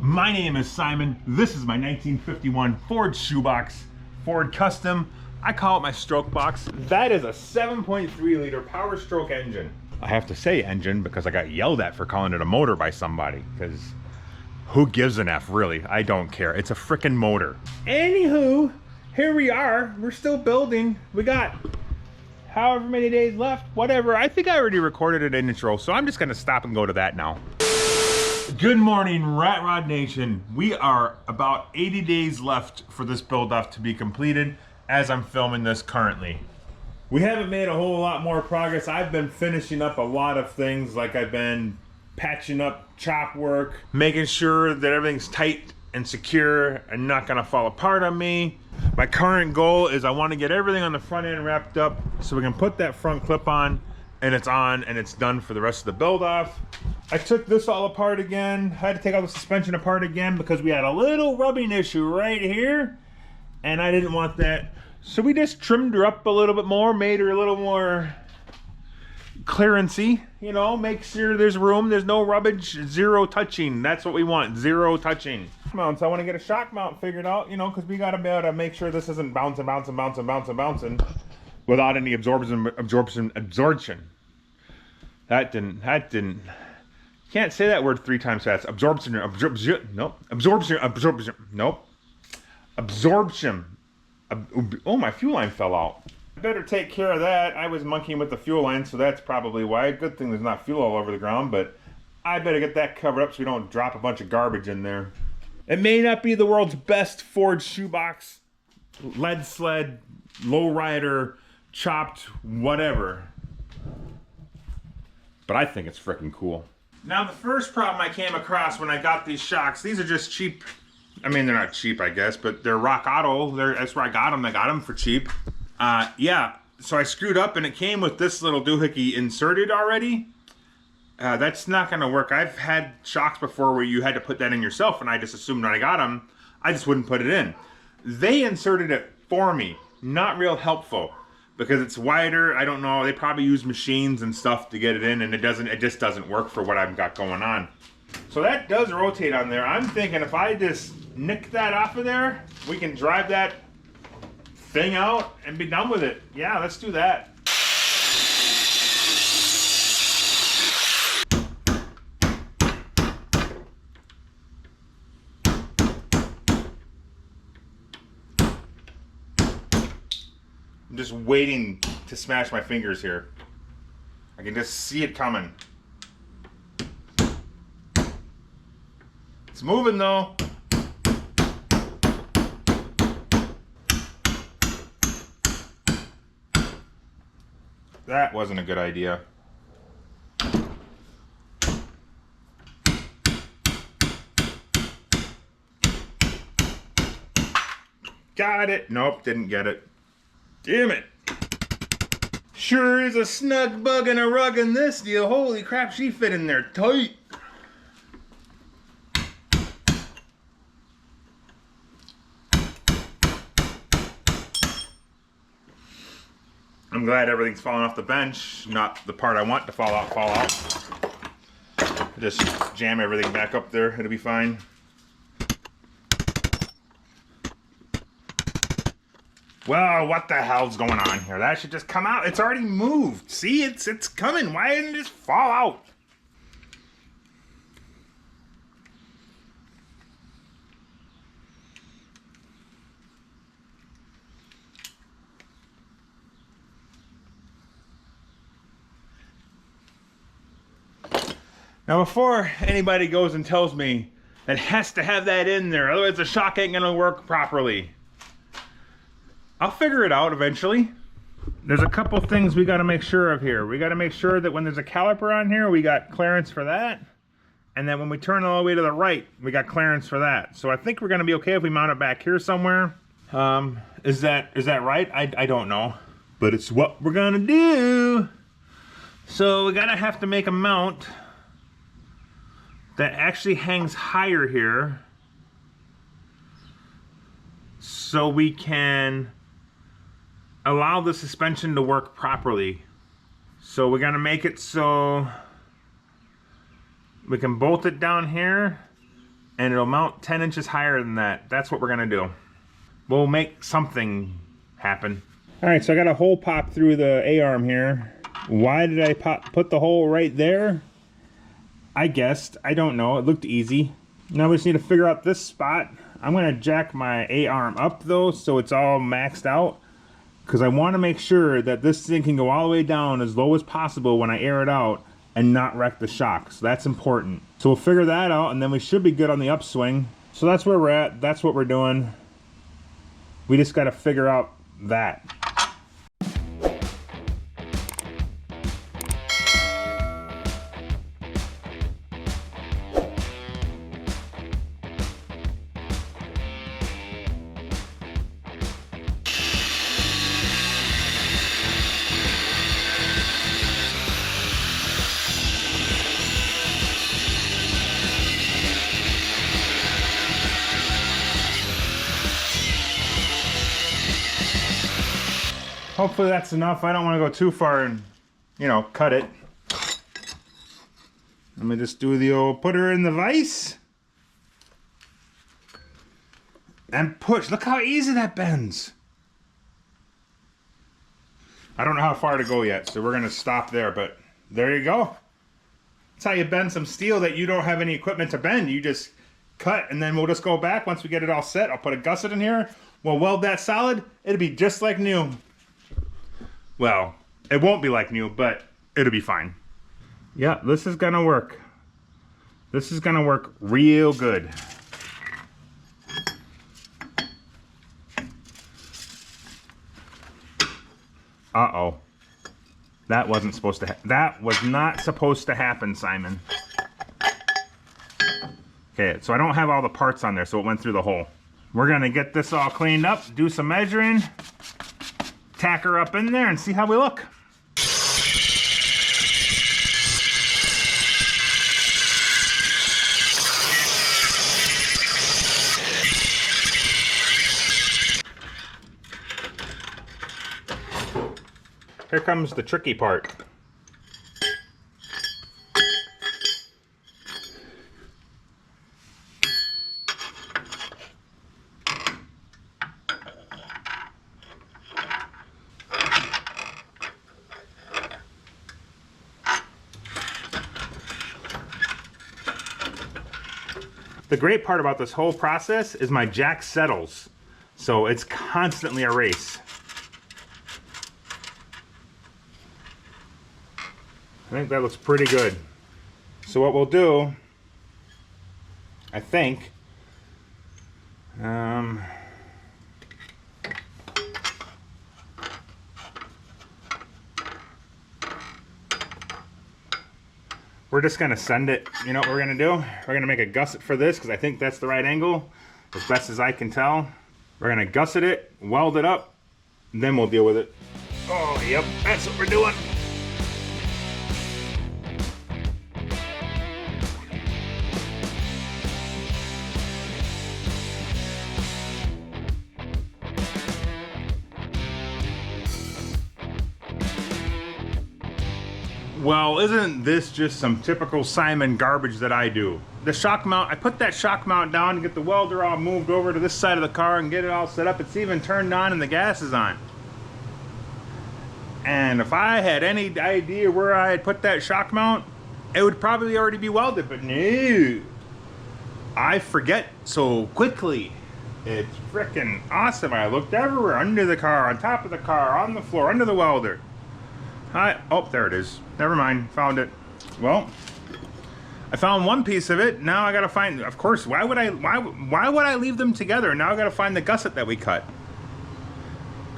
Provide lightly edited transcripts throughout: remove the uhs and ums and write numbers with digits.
My name is Simon. This is my 1951 Ford shoebox, Ford Custom. I call it my stroke box. That is a 7.3 liter POWERSTROKE engine. I have to say engine because I got yelled at for calling it a motor by somebody, because who gives an F, really? I don't care. It's a frickin' motor. Anywho, here we are. We're still building. We got however many days left, whatever. I think I already recorded an intro, so I'm just gonna stop and go to that now. Good morning, Rat Rod Nation. We are about 80 days left for this build-off to be completed as I'm filming this currently. We haven't made a whole lot more progress. I've been finishing up a lot of things, like I've been patching up chop work, making sure that everything's tight and secure and not gonna fall apart on me. My current goal is I want to get everything on the front end wrapped up so we can put that front clip on and it's done for the rest of the build off. I took this all apart again. I had to take all the suspension apart again because we had a little rubbing issue right here and I didn't want that. So we just trimmed her up a little bit more, made her a little more clearancy, you know, make sure there's room, there's no rubbish, zero touching. That's what we want, zero touching. Mounts, I want to get a shock mount figured out, you know, because we got to be able to make sure this isn't bouncing without any absorption. That didn't. Can't say that word 3 times fast. Absorption. Oh, my fuel line fell out. I better take care of that. I was monkeying with the fuel line, so that's probably why. Good thing there's not fuel all over the ground, but I better get that covered up so we don't drop a bunch of garbage in there. It may not be the world's best Ford shoebox, lead sled, lowrider, chopped, whatever. But I think it's freaking cool. Now the first problem I came across when I got these shocks, these are just cheap. I mean, they're not cheap, I guess, but they're Rock Auto. That's where I got them. I got them for cheap. Yeah, so I screwed up and it came with this little doohickey inserted already. That's not gonna work. I've had shocks before where you had to put that in yourself and I just assumed when I got them, I just wouldn't put it in. They inserted it for me. Not real helpful because it's wider. I don't know, they probably use machines and stuff to get it in and it just doesn't work for what I've got going on. So that does rotate on there. I'm thinking if I just nick that off of there, we can drive that thing out and be done with it. Yeah, let's do that. I'm just waiting to smash my fingers here. I can just see it coming. It's moving though. That wasn't a good idea. Got it. Nope, didn't get it. Damn it. Sure is a snug bug and a rug in this deal. Holy crap, she fit in there tight. I'm glad everything's falling off the bench, not the part I want to fall out. Just jam everything back up there, it'll be fine. Well, what the hell's going on here? That should just come out. It's already moved. See, it's coming. Why didn't it just fall out? Now, before anybody goes and tells me it has to have that in there, otherwise the shock ain't gonna work properly, I'll figure it out eventually. There's a couple things we gotta make sure of here. We gotta make sure that when there's a caliper on here, we got clearance for that. And then when we turn all the way to the right, we got clearance for that. So I think we're gonna be okay if we mount it back here somewhere. Is that right? I don't know. But it's what we're gonna do. So we gotta have to make a mount that actually hangs higher here so we can allow the suspension to work properly. So we're gonna make it so we can bolt it down here and it'll mount 10 inches higher than that. That's what we're gonna do. We'll make something happen. All right, so I got a hole popped through the A-arm here. Why did I put the hole right there? I guessed, I don't know, it looked easy. Now we just need to figure out this spot. I'm gonna jack my A-arm up though, so it's all maxed out, because I wanna make sure that this thing can go all the way down as low as possible when I air it out and not wreck the shock, so that's important. So we'll figure that out, and then we should be good on the upswing. So that's where we're at, that's what we're doing. We just gotta figure out that. Hopefully that's enough. I don't want to go too far and, you know, cut it. Let me just do the old put her in the vise. And push. Look how easy that bends. I don't know how far to go yet, so we're going to stop there, but there you go. That's how you bend some steel that you don't have any equipment to bend. You just cut, and then we'll just go back. Once we get it all set, I'll put a gusset in here. We'll weld that solid. It'll be just like new. Well, it won't be like new, but it'll be fine. Yeah, this is gonna work. This is gonna work real good. Uh-oh. That wasn't supposed to that was not supposed to happen, Simon. Okay, so I don't have all the parts on there, so it went through the hole. We're gonna get this all cleaned up, do some measuring, tack her up in there and see how we look. Here comes the tricky part. The great part about this whole process is my jack settles, so it's constantly a race. I think that looks pretty good. So what we'll do, I think, we're just gonna send it, you know what we're gonna do? We're gonna make a gusset for this because I think that's the right angle, as best as I can tell. We're gonna gusset it, weld it up, and then we'll deal with it. Oh, yep, that's what we're doing. Well, isn't this just some typical Simon garbage that I do? The shock mount, I put that shock mount down to get the welder all moved over to this side of the car and get it all set up. It's even turned on and the gas is on. And if I had any idea where I had put that shock mount, it would probably already be welded, but no. I forget so quickly. It's freaking awesome. I looked everywhere, under the car, on top of the car, on the floor, under the welder. Oh, there it is. Never mind, found it. Well, I found one piece of it. Now I gotta find, of course, why would I leave them together? Now I gotta find the gusset that we cut.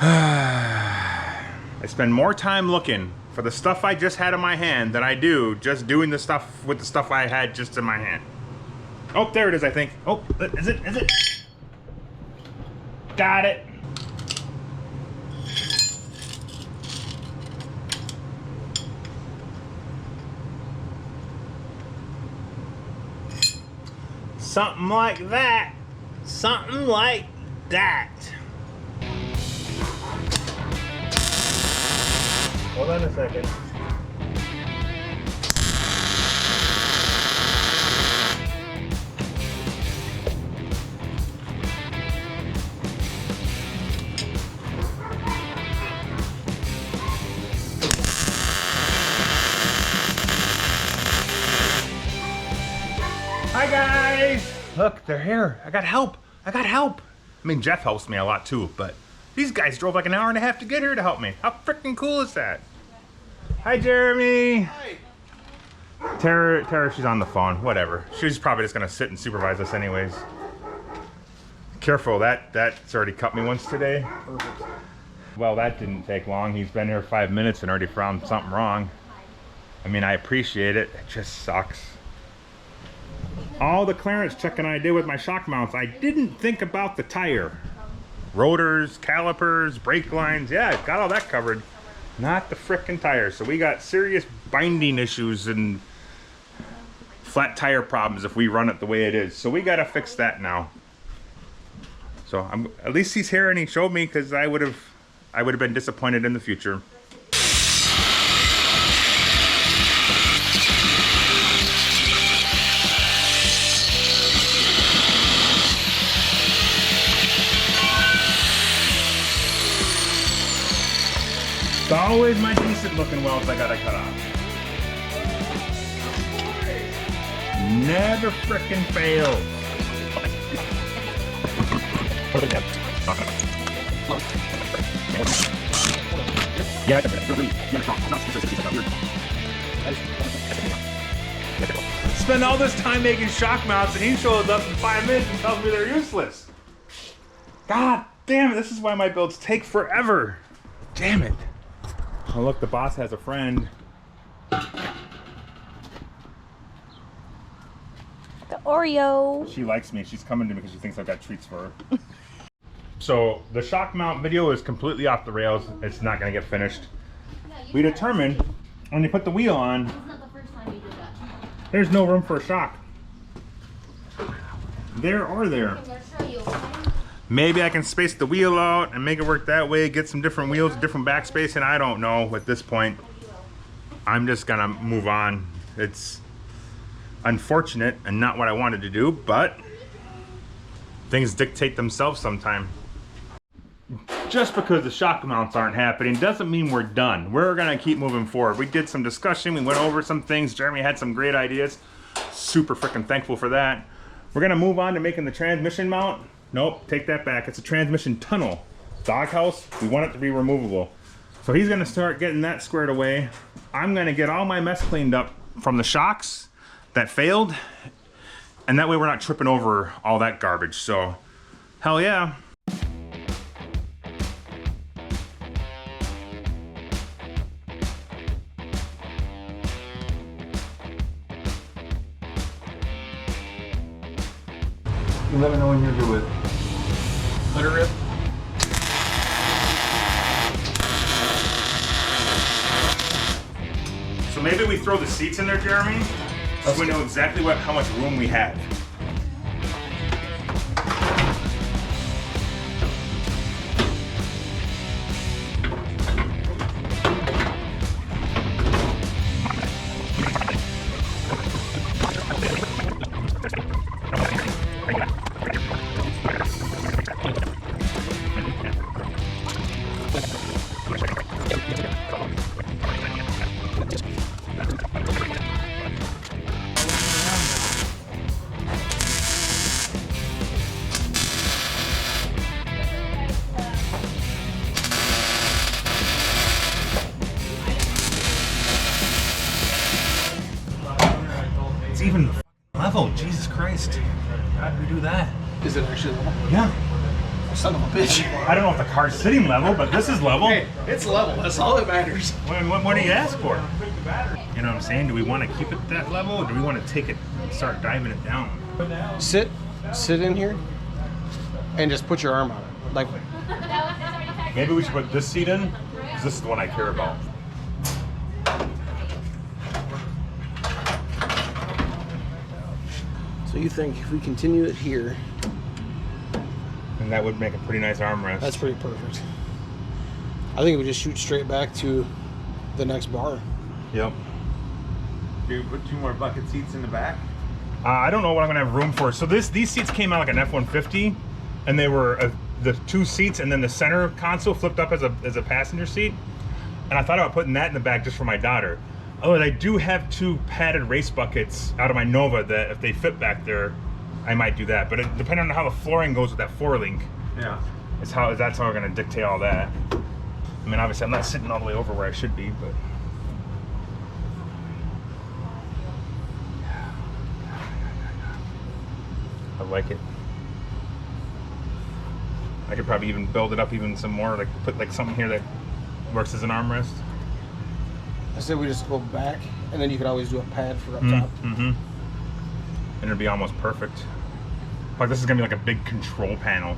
I spend more time looking for the stuff I just had in my hand than I do just doing the stuff with the stuff I had just in my hand. Oh, there it is, I think. Oh, is it? Is it? Got it. Something like that. Something like that. Hold on a second. guys. Look, they're here. I got help. I got help. I mean, Jeff helps me a lot too, but these guys drove like an hour and a half to get here to help me. How freaking cool is that? Hi, Jeremy. Hi. Tara, she's on the phone. Whatever. She's probably just gonna sit and supervise us anyways. Careful, that's already cut me once today. Perfect. Well, that didn't take long. He's been here 5 minutes and already found something wrong. I mean, I appreciate it. It just sucks. All the clearance checking I did with my shock mounts, I didn't think about the tire. Rotors, calipers, brake lines, yeah, got all that covered. Not the frickin' tires. So we got serious binding issues and flat tire problems if we run it the way it is. So we gotta fix that now. So at least he's here and he showed me, because I would have been disappointed in the future. It's always my decent looking welds I gotta cut off. Never frickin' fails. Spend all this time making shock mounts and he shows up in 5 minutes and tells me they're useless. God damn it, this is why my builds take forever. Damn it. Oh look, the boss has a friend. The Oreo. She likes me. She's coming to me because she thinks I've got treats for her. So the shock mount video is completely off the rails. It's not going to get finished. We determined when you put the wheel on, there's no room for a shock. There or there. Maybe I can space the wheel out and make it work that way, get some different wheels, different backspace, and I don't know at this point. I'm just gonna move on. It's unfortunate and not what I wanted to do, but things dictate themselves sometime. Just because the shock mounts aren't happening doesn't mean we're done. We're gonna keep moving forward. We did some discussion, we went over some things. Jeremy had some great ideas. Super freaking thankful for that. We're gonna move on to making the transmission mount. Nope, take that back. It's a transmission tunnel. Doghouse, we want it to be removable. So he's gonna start getting that squared away. I'm gonna get all my mess cleaned up from the shocks that failed, and that way we're not tripping over all that garbage. So, hell yeah. You let me know when you're good with litter rip. So maybe we throw the seats in there, Jeremy, so we know exactly how much room we have. It's even level, Jesus Christ. How did we do that? Is it actually level? Yeah. Son of a bitch. I don't know if the car's sitting level, but this is level. Hey, it's level. That's all that matters. What do you ask for? You know what I'm saying? Do we want to keep it that level, or do we want to take it and start diving it down? Sit in here and just put your arm on it. Like, maybe we should put this seat in, because this is the one I care about. so you think if we continue it here, And that would make a pretty nice armrest. that's pretty perfect. I think we just shoot straight back to the next bar. Yep. Do you put 2 more bucket seats in the back? I don't know what I'm gonna have room for. So these seats came out like an F-150, and they were the 2 seats, and then the center console flipped up as a passenger seat. And I thought about putting that in the back just for my daughter. Oh, and I do have 2 padded race buckets out of my Nova that if they fit back there, I might do that. But depending on how the flooring goes with that floor link, Yeah. that's how we're gonna dictate all that. I mean, obviously I'm not sitting all the way over where I should be, but. I like it. I could probably even build it up even some more, like put like something here that works as an armrest. I said we just go back, and then you could always do a pad for up top. And it'd be almost perfect. Like this is gonna be like a big control panel.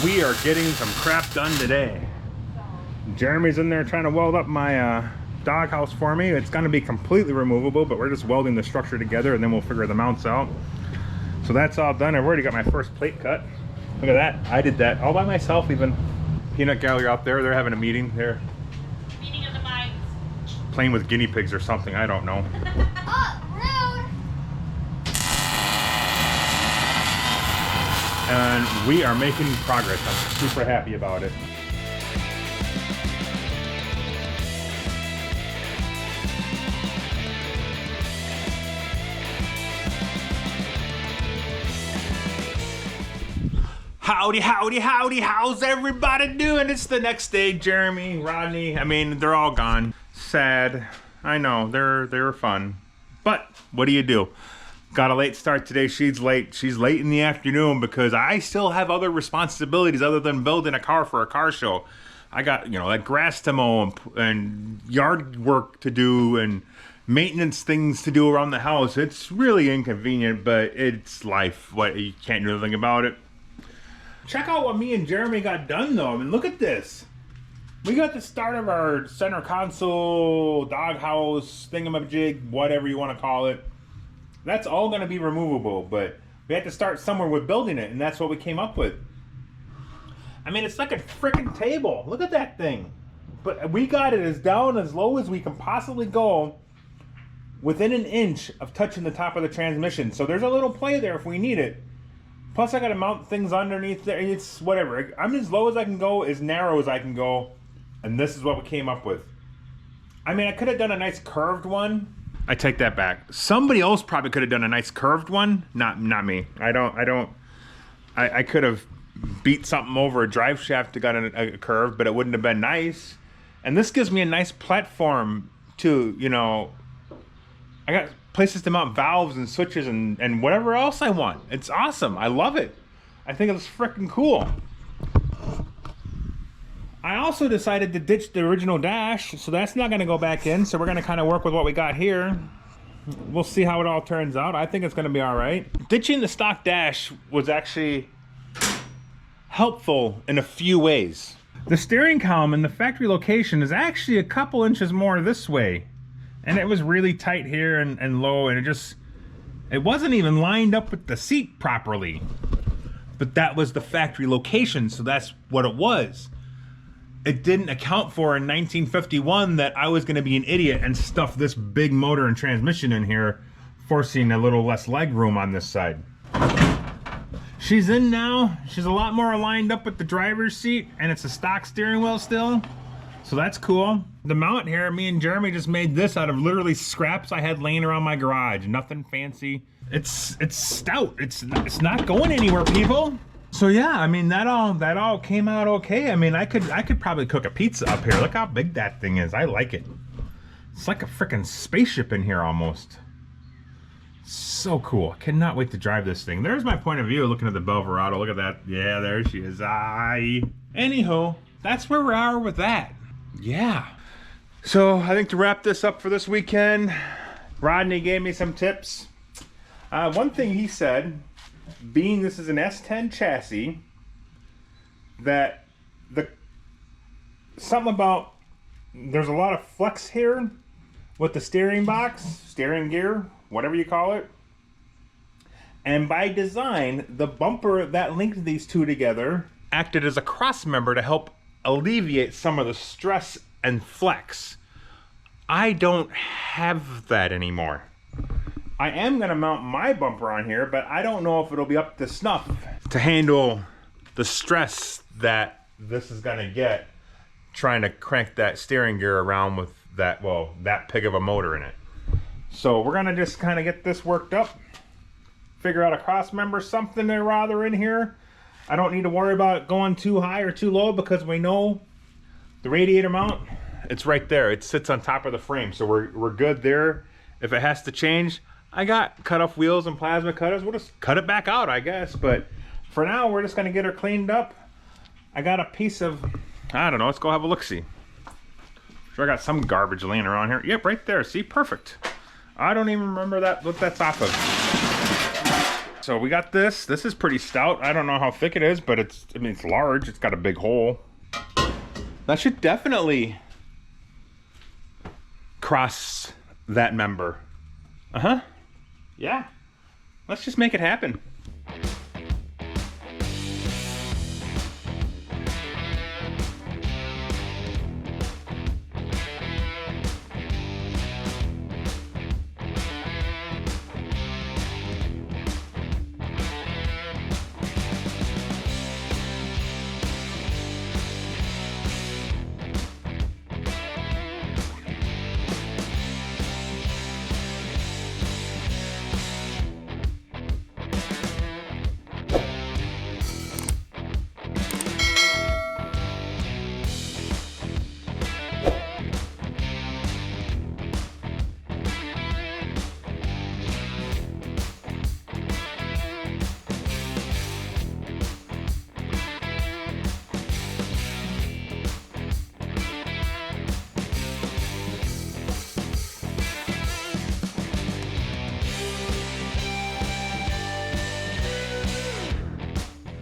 We are getting some crap done today. Jeremy's in there trying to weld up my doghouse for me. It's going to be completely removable, but we're just welding the structure together and then we'll figure the mounts out. So that's all done. I've already got my first plate cut. Look at that. I did that all by myself even. Peanut Gallery out there, they're having a meeting. They're Meeting of the minds. playing with guinea pigs or something. I don't know. And we are making progress. I'm super happy about it. Howdy, howdy, howdy, how's everybody doing? It's the next day, Jeremy, Rodney. I mean, they're all gone. Sad. I know, they were fun. But what do you do? Got a late start today. She's late. She's late in the afternoon because I still have other responsibilities other than building a car for a car show. I got, you know, like grass to mow and yard work to do and maintenance things to do around the house. It's really inconvenient, but it's life. What, you can't do anything about it. Check out what me and Jeremy got done though. I mean, look at this. We got the start of our center console, doghouse, thingamajig, whatever you want to call it. That's all going to be removable, but we had to start somewhere with building it, and that's what we came up with. I mean, it's like a freaking table. Look at that thing. But we got it as down as low as we can possibly go within an inch of touching the top of the transmission. So there's a little play there if we need it. Plus, I got to mount things underneath there. It's whatever. I'm as low as I can go, as narrow as I can go, and this is what we came up with. I mean, I could have done a nice curved one. I take that back. Somebody else probably could have done a nice curved one. Not me. I could have beat something over a drive shaft to got a curve, but it wouldn't have been nice. And this gives me a nice platform to, you know, I got places to mount valves and switches and whatever else I want. It's awesome. I love it. I think it's freaking cool. I also decided to ditch the original dash, so that's not going to go back in. So we're going to kind of work with what we got here. We'll see how it all turns out. I think it's going to be all right. Ditching the stock dash was actually helpful in a few ways. The steering column in the factory location is actually a couple inches more this way. And it was really tight here and low, and it wasn't even lined up with the seat properly. But that was the factory location, so that's what it was. It didn't account for in 1951 that I was going to be an idiot and stuff this big motor and transmission in here, forcing a little less leg room on this side. she's in now. She's a lot more aligned up with the driver's seat, and it's a stock steering wheel still. So that's cool. The mount here, me and Jeremy just made this out of literally scraps I had laying around my garage. Nothing fancy. It's stout. It's not going anywhere, people. So yeah, I mean that all came out okay. I mean I could probably cook a pizza up here. Look how big that thing is. I like it. It's like a freaking spaceship in here almost. So cool. I cannot wait to drive this thing. There's my point of view looking at the Belverado. Look at that. Yeah, there she is. Anyhow, that's where we are with that. Yeah. So I think to wrap this up for this weekend, Rodney gave me some tips. One thing he said, being this is an S10 chassis, that something about there's a lot of flex here with the steering box, steering gear, whatever you call it. And by design, the bumper that linked these two together acted as a cross member to help alleviate some of the stress and flex. I don't have that anymore. I am gonna mount my bumper on here, but I don't know if it'll be up to snuff to handle the stress that this is gonna get trying to crank that steering gear around with that, well, that pig of a motor in it. So we're gonna just kind of get this worked up, figure out a cross member, something or other in here. I don't need to worry about going too high or too low because we know the radiator mount, it's right there. It sits on top of the frame, so we're good there. If it has to change, I got cut off wheels and plasma cutters. We'll just cut it back out, I guess. But for now, we're just gonna get her cleaned up. I got a piece of, I don't know, let's go have a look-see. Sure, I got some garbage laying around here. Yep, right there, see, perfect. I don't even remember that, what that's off of. So we got this. This is pretty stout. I don't know how thick it is, but I mean, it's large. It's got a big hole. That should definitely cross that member. Uh-huh. Yeah. Let's just make it happen.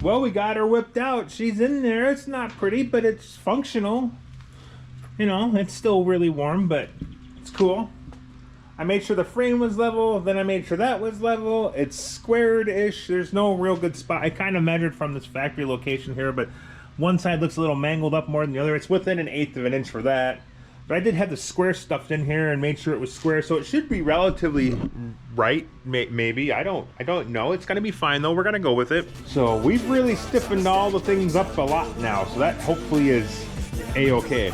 Well, we got her whipped out. She's in there. It's not pretty, but it's functional. You know, it's still really warm, but it's cool. I made sure the frame was level, then I made sure that was level. It's squared-ish. There's no real good spot. I kind of measured from this factory location here, but one side looks a little mangled up more than the other. It's within 1/8 of an inch for that. But I did have the square stuffed in here and made sure it was square, so it should be relatively right, maybe. I don't know. It's gonna be fine though. We're gonna go with it. So we've really stiffened all the things up a lot now, so that hopefully is a-okay.